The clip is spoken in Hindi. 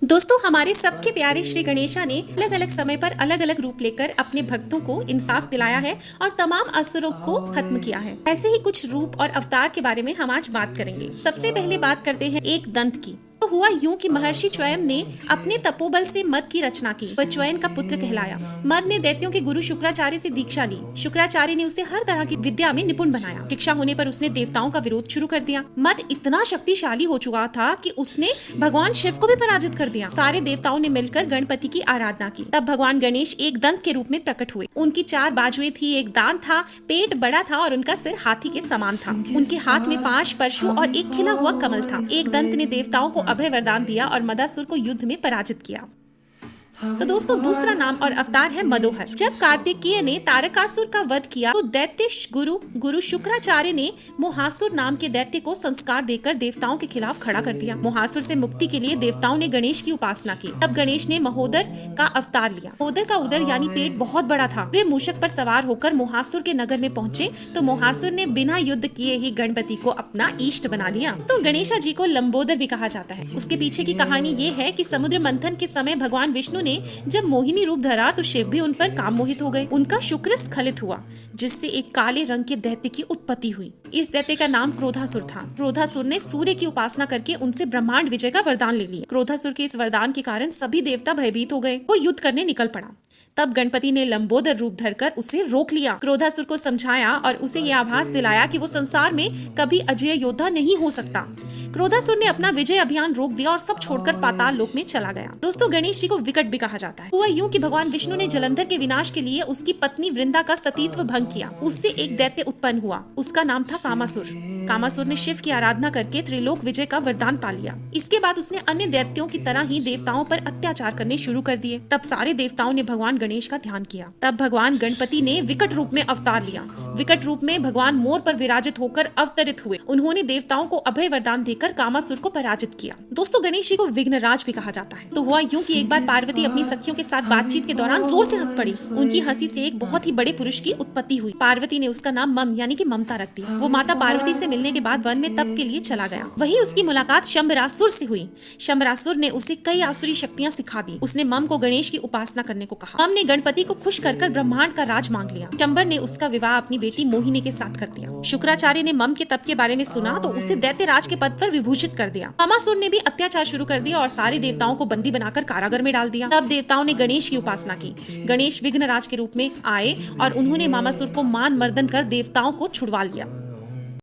दोस्तों, हमारे सबके प्यारे श्री गणेशा ने अलग अलग समय पर अलग अलग रूप लेकर अपने भक्तों को इंसाफ दिलाया है और तमाम असुरों को खत्म किया है। ऐसे ही कुछ रूप और अवतार के बारे में हम आज बात करेंगे। सबसे पहले बात करते हैं एक दंत की। तो हुआ यूं कि महर्षि च्वयं ने अपने तपोबल से मद की रचना की। वह च्वयन का पुत्र कहलाया। मद ने दैत्यों के गुरु शुक्राचार्य से दीक्षा ली। शुक्राचार्य ने उसे हर तरह की विद्या में निपुण बनाया। शिक्षा होने पर उसने देवताओं का विरोध शुरू कर दिया। मद इतना शक्तिशाली हो चुका था कि उसने भगवान शिव को भी पराजित कर दिया। सारे देवताओं ने मिलकर गणपति की आराधना की। तब भगवान गणेश एक दंत के रूप में प्रकट हुए। उनकी 4 बाजुएं थी, एक दांत था, पेट बड़ा था और उनका सिर हाथी के समान था। उनके हाथ में 5 परशु और एक खिला हुआ कमल था। एक दंत ने देवताओं को अभय वरदान दिया और मदासुर को युद्ध में पराजित किया। तो दोस्तों, दूसरा नाम और अवतार है मदोहर। जब कार्तिकेय ने तारकासुर का वध किया तो दैत्य गुरु शुक्राचार्य ने मोहासुर नाम के दैत्य को संस्कार देकर देवताओं के खिलाफ खड़ा कर दिया। मोहासुर से मुक्ति के लिए देवताओं ने गणेश की उपासना की। तब गणेश ने महोदर का अवतार लिया। महोदर का उदर यानी पेट बहुत बड़ा था। वे मूषक पर सवार होकर मोहासुर के नगर में पहुंचे तो मोहासुर ने बिना युद्ध किए ही गणपति को अपना इष्ट बना लिया। तो गणेशा जी को लंबोदर भी कहा जाता है। उसके पीछे की कहानी ये है कि समुद्र मंथन के समय भगवान विष्णु ने जब मोहिनी रूप धरा तो शिव भी उन पर काम मोहित हो गए। उनका शुक्र स्खलित हुआ जिससे एक काले रंग के दैत्य की उत्पत्ति हुई। इस दैत्य का नाम क्रोधासुर था। क्रोधासुर ने सूर्य की उपासना करके उनसे ब्रह्मांड विजय का वरदान ले लिया। क्रोधासुर के इस वरदान के कारण सभी देवता भयभीत हो गए। वो युद्ध करने निकल पड़ा। तब गणपति ने लंबोदर रूप धरकर उसे रोक लिया। क्रोधासुर को समझाया और उसे यह आभास दिलाया कि वो संसार में कभी अजय योद्धा नहीं हो सकता। क्रोधासुर ने अपना विजय अभियान रोक दिया और सब छोड़कर पाताल लोक में चला गया। दोस्तों, गणेश जी को विकट भी कहा जाता है। हुआ यूं कि भगवान विष्णु ने जलंधर के विनाश के लिए उसकी पत्नी वृंदा का सतीत्व भंग किया। उससे एक दैत्य उत्पन्न हुआ। उसका नाम था कामासुर। कामासुर ने शिव की आराधना करके त्रिलोक विजय का वरदान पा लिया। इसके बाद उसने अन्य दैत्यों की तरह ही देवताओं पर अत्याचार करने शुरू कर दिए। तब सारे देवताओं ने भगवान गणेश का ध्यान किया। तब भगवान गणपति ने विकट रूप में अवतार लिया। विकट रूप में भगवान मोर पर विराजित होकर अवतरित हुए। उन्होंने देवताओं को अभय वरदान देकर कामासुर को पराजित किया। दोस्तों, गणेश जी को विघ्नराज भी कहा जाता है। तो हुआ यूं कि एक बार पार्वती अपनी सखियों के साथ बातचीत के दौरान जोर से हंस पड़ी। उनकी हंसी से एक बहुत ही बड़े पुरुष की उत्पत्ति हुई। पार्वती ने उसका नाम मम यानी कि ममता रख दिया। वो माता पार्वती से मिलने के बाद वन में तप के लिए चला गया। वहीं उसकी मुलाकात शंबरासुर से हुई। शंबरासुर ने उसे कई आसुरी शक्तियां सिखा दी। उसने मम को गणेश की उपासना करने को कहा। मम ने गणपति को खुश कर ब्रह्मांड का राज मांग लिया। शंबर ने उसका विवाह अपनी बेटी मोहिनी के साथ कर दिया। शुक्राचार्य ने मम के तप के बारे में सुना तो उसे दैत्य राज के पद पर विभूषित कर दिया। कामासुर ने भी अत्याचार शुरू कर दिया और सारे देवताओं को बंदी बनाकर कारागार में डाल दिया। तब देवताओं ने गणेश की उपासना की। गणेश विघ्नराज के रूप में आए और उन्होंने मामासुर को मान मर्दन कर देवताओं को छुड़वा लिया।